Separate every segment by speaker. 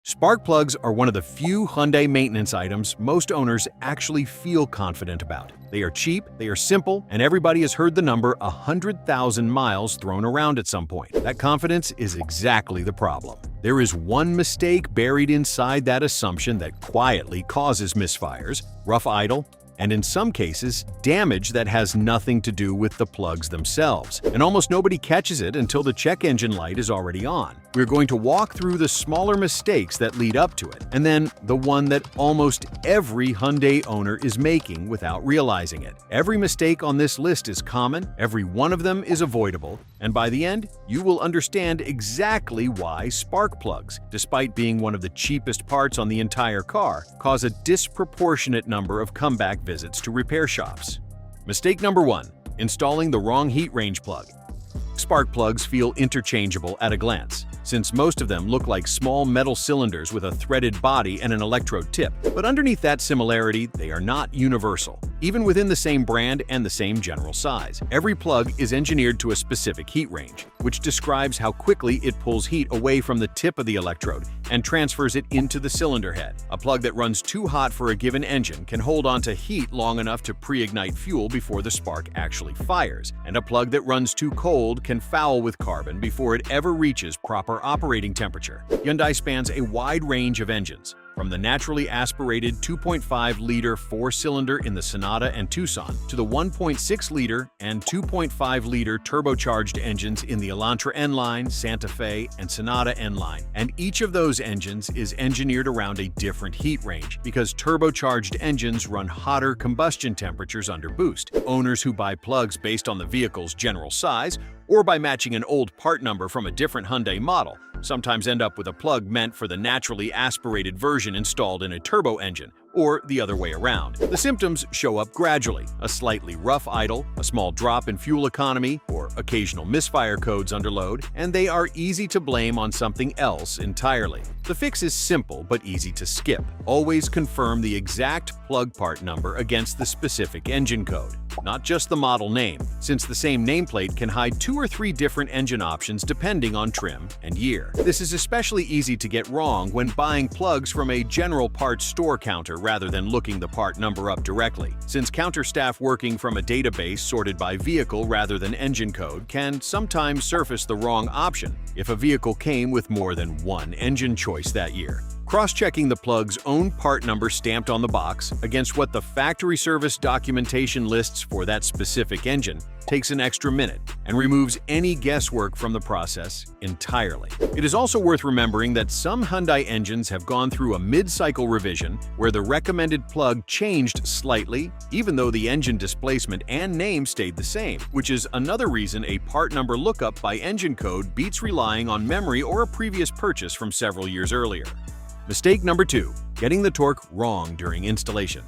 Speaker 1: Spark plugs are one of the few Hyundai maintenance items most owners actually feel confident about. They are cheap, they are simple, and everybody has heard the number 100,000 miles thrown around at some point. That confidence is exactly the problem. There is one mistake buried inside that assumption that quietly causes misfires, rough idle, and in some cases, damage that has nothing to do with the plugs themselves. And almost nobody catches it until the check engine light is already on. We're going to walk through the smaller mistakes that lead up to it, and then the one that almost every Hyundai owner is making without realizing it. Every mistake on this list is common, every one of them is avoidable, and by the end, you will understand exactly why spark plugs, despite being one of the cheapest parts on the entire car, cause a disproportionate number of comeback visits to repair shops. Mistake number 1. Installing the wrong heat range plug. Spark plugs feel interchangeable at a glance, since most of them look like small metal cylinders with a threaded body and an electrode tip. But underneath that similarity, they are not universal, even within the same brand and the same general size. Every plug is engineered to a specific heat range, which describes how quickly it pulls heat away from the tip of the electrode and transfers it into the cylinder head. A plug that runs too hot for a given engine can hold onto heat long enough to pre-ignite fuel before the spark actually fires, and a plug that runs too cold can foul with carbon before it ever reaches proper operating temperature. Hyundai spans a wide range of engines, from the naturally aspirated 2.5-liter four-cylinder in the Sonata and Tucson to the 1.6-liter and 2.5-liter turbocharged engines in the Elantra N Line, Santa Fe, and Sonata N Line. And each of those engines is engineered around a different heat range because turbocharged engines run hotter combustion temperatures under boost. Owners who buy plugs based on the vehicle's general size or by matching an old part number from a different Hyundai model sometimes end up with a plug meant for the naturally aspirated version installed in a turbo engine, or the other way around. The symptoms show up gradually: a slightly rough idle, a small drop in fuel economy, or occasional misfire codes under load, and they are easy to blame on something else entirely. The fix is simple but easy to skip. Always confirm the exact plug part number against the specific engine code, not just the model name, since the same nameplate can hide 2 or 3 different engine options depending on trim and year. This is especially easy to get wrong when buying plugs from a general parts store counter rather than looking the part number up directly, since counter staff working from a database sorted by vehicle rather than engine code can sometimes surface the wrong option if a vehicle came with more than one engine choice that year. Cross-checking the plug's own part number stamped on the box against what the factory service documentation lists for that specific engine takes an extra minute and removes any guesswork from the process entirely. It is also worth remembering that some Hyundai engines have gone through a mid-cycle revision where the recommended plug changed slightly, even though the engine displacement and name stayed the same, which is another reason a part number lookup by engine code beats relying on memory or a previous purchase from several years earlier. Mistake number 2. Getting the torque wrong during installation.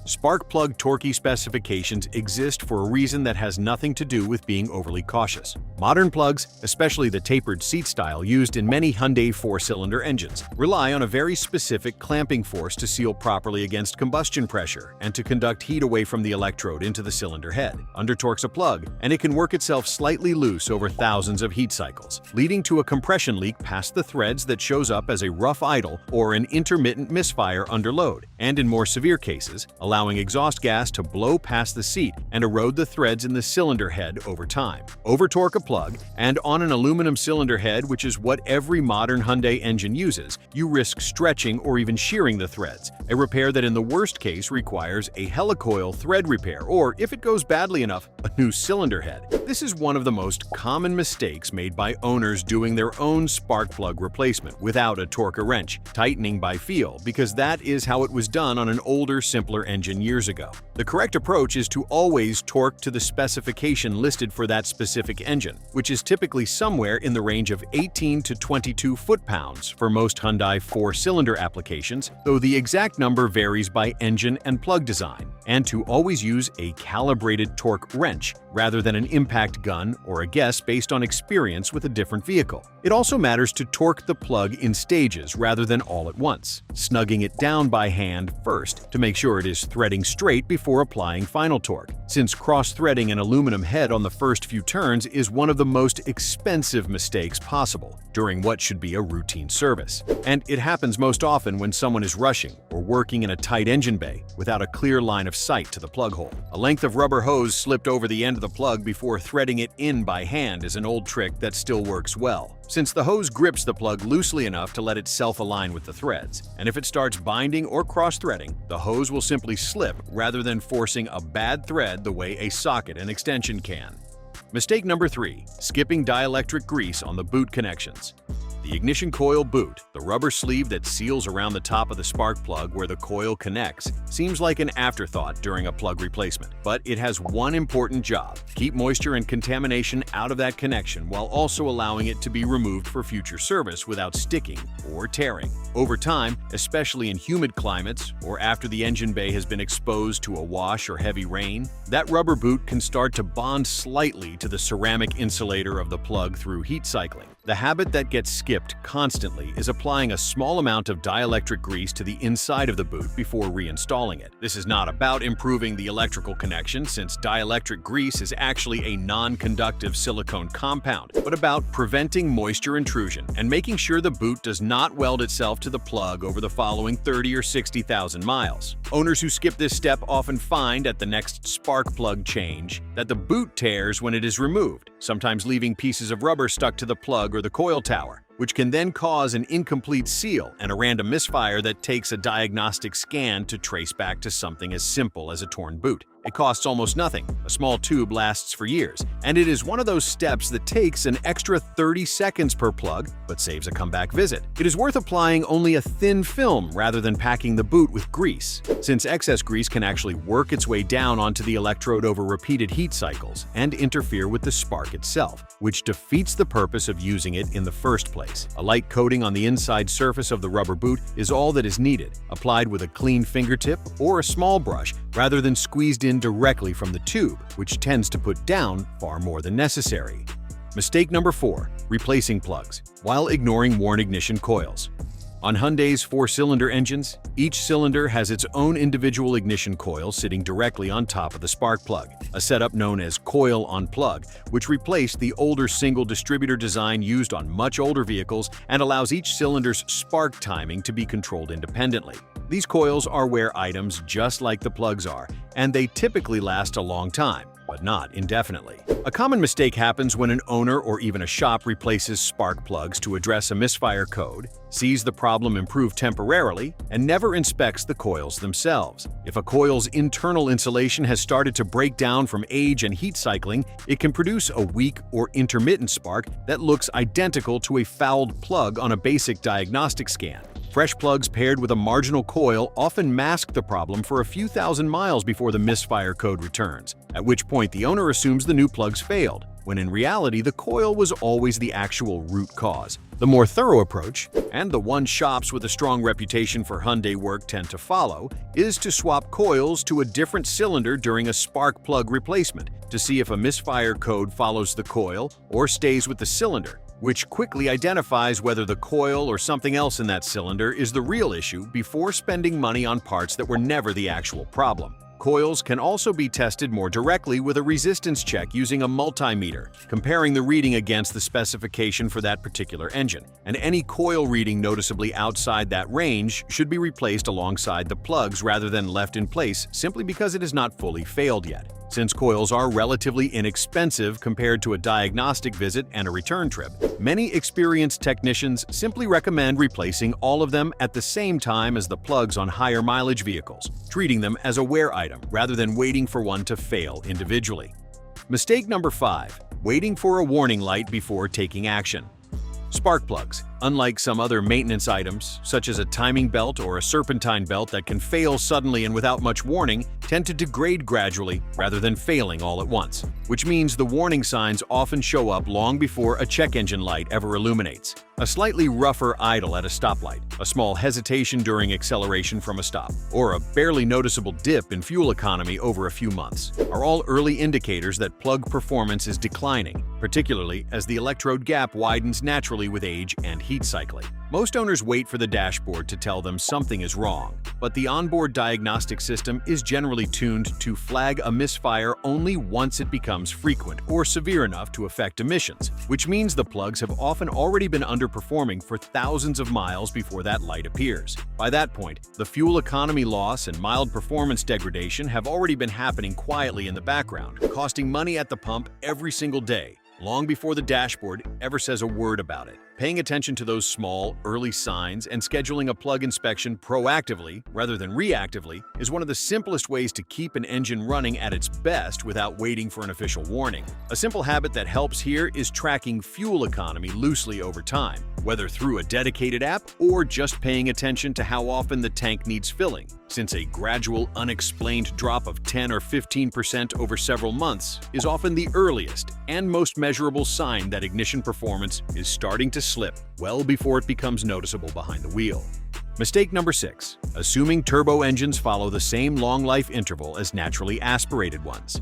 Speaker 1: Spark plug torque specifications exist for a reason that has nothing to do with being overly cautious. Modern plugs, especially the tapered seat style used in many Hyundai 4-cylinder engines, rely on a very specific clamping force to seal properly against combustion pressure and to conduct heat away from the electrode into the cylinder head. Under-torques a plug, and it can work itself slightly loose over thousands of heat cycles, leading to a compression leak past the threads that shows up as a rough idle or an intermittent misfire under load, and in more severe cases, allowing exhaust gas to blow past the seat and erode the threads in the cylinder head over time. Over-torque a plug, and on an aluminum cylinder head, which is what every modern Hyundai engine uses, you risk stretching or even shearing the threads, a repair that in the worst case requires a helicoil thread repair, or if it goes badly enough, a new cylinder head. This is one of the most common mistakes made by owners doing their own spark plug replacement without a torque wrench, tightening by feel, because that is how it was done on an older, simpler engine years ago. The correct approach is to always torque to the specification listed for that specific engine, which is typically somewhere in the range of 18 to 22 foot-pounds for most Hyundai 4-cylinder applications, though the exact number varies by engine and plug design, and to always use a calibrated torque wrench rather than an impact impact gun or a guess based on experience with a different vehicle. It also matters to torque the plug in stages rather than all at once, snugging it down by hand first to make sure it is threading straight before applying final torque, since cross-threading an aluminum head on the first few turns is one of the most expensive mistakes possible during what should be a routine service. And it happens most often when someone is rushing or working in a tight engine bay without a clear line of sight to the plug hole. A length of rubber hose slipped over the end of the plug before threading it in by hand is an old trick that still works well, since the hose grips the plug loosely enough to let it self-align with the threads. And if it starts binding or cross-threading, the hose will simply slip rather than forcing a bad thread the way a socket and extension can. Mistake number 3. Skipping dielectric grease on the boot connections. The ignition coil boot, the rubber sleeve that seals around the top of the spark plug where the coil connects, seems like an afterthought during a plug replacement. But it has one important job: keep moisture and contamination out of that connection while also allowing it to be removed for future service without sticking or tearing. Over time, especially in humid climates or after the engine bay has been exposed to a wash or heavy rain, that rubber boot can start to bond slightly to the ceramic insulator of the plug through heat cycling. The habit that gets skipped constantly is applying a small amount of dielectric grease to the inside of the boot before reinstalling it. This is not about improving the electrical connection, since dielectric grease is actually a non-conductive silicone compound, but about preventing moisture intrusion and making sure the boot does not weld itself to the plug over the following 30 or 60,000 miles. Owners who skip this step often find at the next spark plug change that the boot tears when it is removed, sometimes leaving pieces of rubber stuck to the plug or the coil tower, which can then cause an incomplete seal and a random misfire that takes a diagnostic scan to trace back to something as simple as a torn boot. It costs almost nothing, a small tube lasts for years, and it is one of those steps that takes an extra 30 seconds per plug but saves a comeback visit. It is worth applying only a thin film rather than packing the boot with grease, since excess grease can actually work its way down onto the electrode over repeated heat cycles and interfere with the spark itself, which defeats the purpose of using it in the first place. A light coating on the inside surface of the rubber boot is all that is needed, applied with a clean fingertip or a small brush rather than squeezed in directly from the tube, which tends to put down far more than necessary. Mistake number 4. Replacing plugs while ignoring worn ignition coils. On Hyundai's 4-cylinder engines, each cylinder has its own individual ignition coil sitting directly on top of the spark plug, a setup known as coil on plug, which replaced the older single distributor design used on much older vehicles and allows each cylinder's spark timing to be controlled independently. These coils are wear items just like the plugs are, and they typically last a long time, but not indefinitely. A common mistake happens when an owner or even a shop replaces spark plugs to address a misfire code, sees the problem improve temporarily, and never inspects the coils themselves. If a coil's internal insulation has started to break down from age and heat cycling, it can produce a weak or intermittent spark that looks identical to a fouled plug on a basic diagnostic scan. Fresh plugs paired with a marginal coil often mask the problem for a few thousand miles before the misfire code returns, at which point the owner assumes the new plugs failed, when in reality the coil was always the actual root cause. The more thorough approach, and the one shops with a strong reputation for Hyundai work tend to follow, is to swap coils to a different cylinder during a spark plug replacement to see if a misfire code follows the coil or stays with the cylinder, which quickly identifies whether the coil or something else in that cylinder is the real issue before spending money on parts that were never the actual problem. Coils can also be tested more directly with a resistance check using a multimeter, comparing the reading against the specification for that particular engine, and any coil reading noticeably outside that range should be replaced alongside the plugs rather than left in place simply because it has not fully failed yet. Since coils are relatively inexpensive compared to a diagnostic visit and a return trip, many experienced technicians simply recommend replacing all of them at the same time as the plugs on higher mileage vehicles, treating them as a wear item rather than waiting for one to fail individually. Mistake number 5. Waiting for a warning light before taking action. Spark plugs, Unlike some other maintenance items, such as a timing belt or a serpentine belt that can fail suddenly and without much warning, tend to degrade gradually rather than failing all at once, which means the warning signs often show up long before a check engine light ever illuminates. A slightly rougher idle at a stoplight, a small hesitation during acceleration from a stop, or a barely noticeable dip in fuel economy over a few months are all early indicators that plug performance is declining, particularly as the electrode gap widens naturally with age and heat cycling. Most owners wait for the dashboard to tell them something is wrong, but the onboard diagnostic system is generally tuned to flag a misfire only once it becomes frequent or severe enough to affect emissions, which means the plugs have often already been underperforming for thousands of miles before that light appears. By that point, the fuel economy loss and mild performance degradation have already been happening quietly in the background, costing money at the pump every single day, long before the dashboard ever says a word about it. Paying attention to those small, early signs and scheduling a plug inspection proactively rather than reactively is one of the simplest ways to keep an engine running at its best without waiting for an official warning. A simple habit that helps here is tracking fuel economy loosely over time, whether through a dedicated app or just paying attention to how often the tank needs filling, since a gradual, unexplained drop of 10 or 15% over several months is often the earliest and most measurable sign that ignition performance is starting to slip well before it becomes noticeable behind the wheel. Mistake number 6. Assuming turbo engines follow the same long life interval as naturally aspirated ones.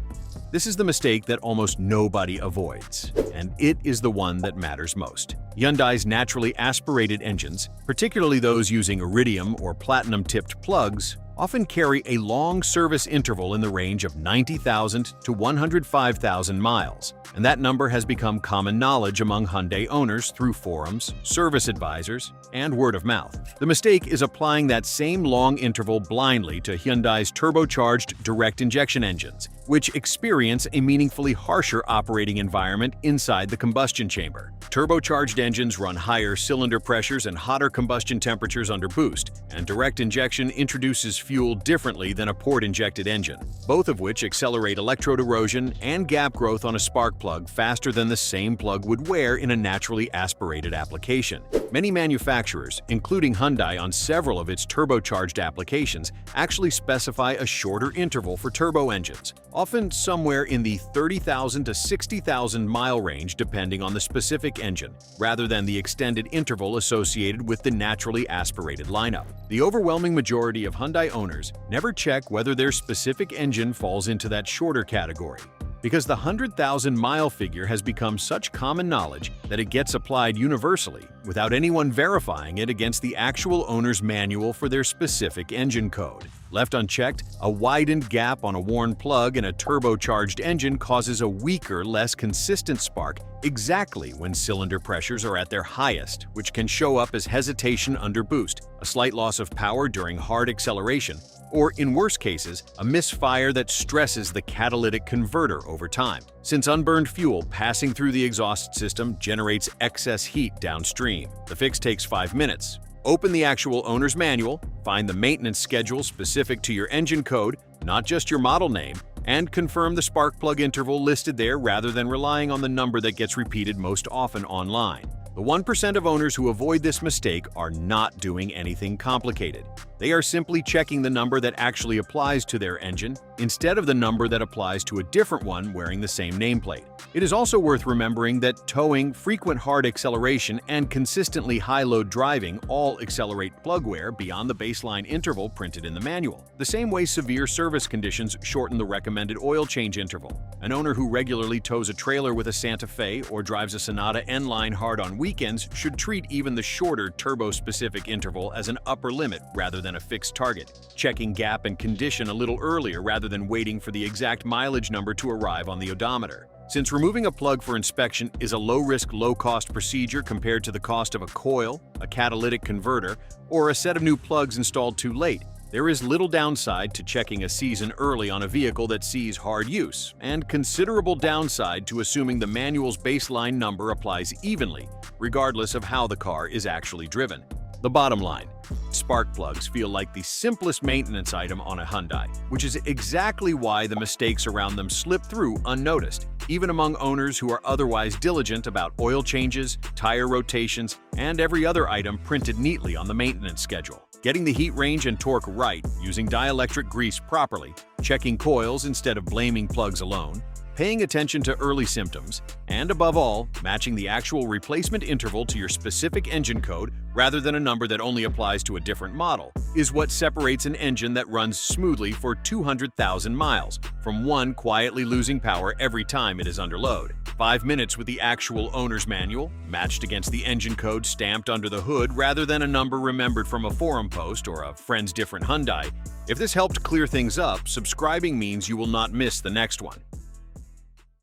Speaker 1: This is the mistake that almost nobody avoids, and it is the one that matters most. Hyundai's naturally aspirated engines, particularly those using iridium or platinum-tipped plugs, often carry a long service interval in the range of 90,000 to 105,000 miles, and that number has become common knowledge among Hyundai owners through forums, service advisors, and word of mouth. The mistake is applying that same long interval blindly to Hyundai's turbocharged direct injection engines, which experience a meaningfully harsher operating environment inside the combustion chamber. Turbocharged engines run higher cylinder pressures and hotter combustion temperatures under boost, and direct injection introduces fuel differently than a port-injected engine, both of which accelerate electrode erosion and gap growth on a spark plug faster than the same plug would wear in a naturally aspirated application. Many manufacturers, including Hyundai on several of its turbocharged applications, actually specify a shorter interval for turbo engines, often somewhere in the 30,000 to 60,000 mile range depending on the specific engine, rather than the extended interval associated with the naturally aspirated lineup. The overwhelming majority of Hyundai owners never check whether their specific engine falls into that shorter category, because the 100,000-mile figure has become such common knowledge that it gets applied universally without anyone verifying it against the actual owner's manual for their specific engine code. Left unchecked, a widened gap on a worn plug in a turbocharged engine causes a weaker, less consistent spark exactly when cylinder pressures are at their highest, which can show up as hesitation under boost, a slight loss of power during hard acceleration, or in worse cases, a misfire that stresses the catalytic converter over time, since unburned fuel passing through the exhaust system generates excess heat downstream. The fix takes 5 minutes. Open the actual owner's manual, find the maintenance schedule specific to your engine code, not just your model name, and confirm the spark plug interval listed there rather than relying on the number that gets repeated most often online. The 1% of owners who avoid this mistake are not doing anything complicated. They are simply checking the number that actually applies to their engine instead of the number that applies to a different one wearing the same nameplate. It is also worth remembering that towing, frequent hard acceleration, and consistently high-load driving all accelerate plug wear beyond the baseline interval printed in the manual, the same way severe service conditions shorten the recommended oil change interval. An owner who regularly tows a trailer with a Santa Fe or drives a Sonata N Line hard on weekends should treat even the shorter turbo-specific interval as an upper limit rather than a fixed target, checking gap and condition a little earlier rather than waiting for the exact mileage number to arrive on the odometer. Since removing a plug for inspection is a low-risk, low-cost procedure compared to the cost of a coil, a catalytic converter, or a set of new plugs installed too late, there is little downside to checking a season early on a vehicle that sees hard use, and considerable downside to assuming the manual's baseline number applies evenly, regardless of how the car is actually driven. The bottom line: spark plugs feel like the simplest maintenance item on a Hyundai, which is exactly why the mistakes around them slip through unnoticed, even among owners who are otherwise diligent about oil changes, tire rotations, and every other item printed neatly on the maintenance schedule. Getting the heat range and torque right, using dielectric grease properly, checking coils instead of blaming plugs alone, paying attention to early symptoms, and above all, matching the actual replacement interval to your specific engine code rather than a number that only applies to a different model, is what separates an engine that runs smoothly for 200,000 miles from one quietly losing power every time it is under load. 5 minutes with the actual owner's manual, matched against the engine code stamped under the hood rather than a number remembered from a forum post or a friend's different Hyundai. If this helped clear things up, subscribing means you will not miss the next one.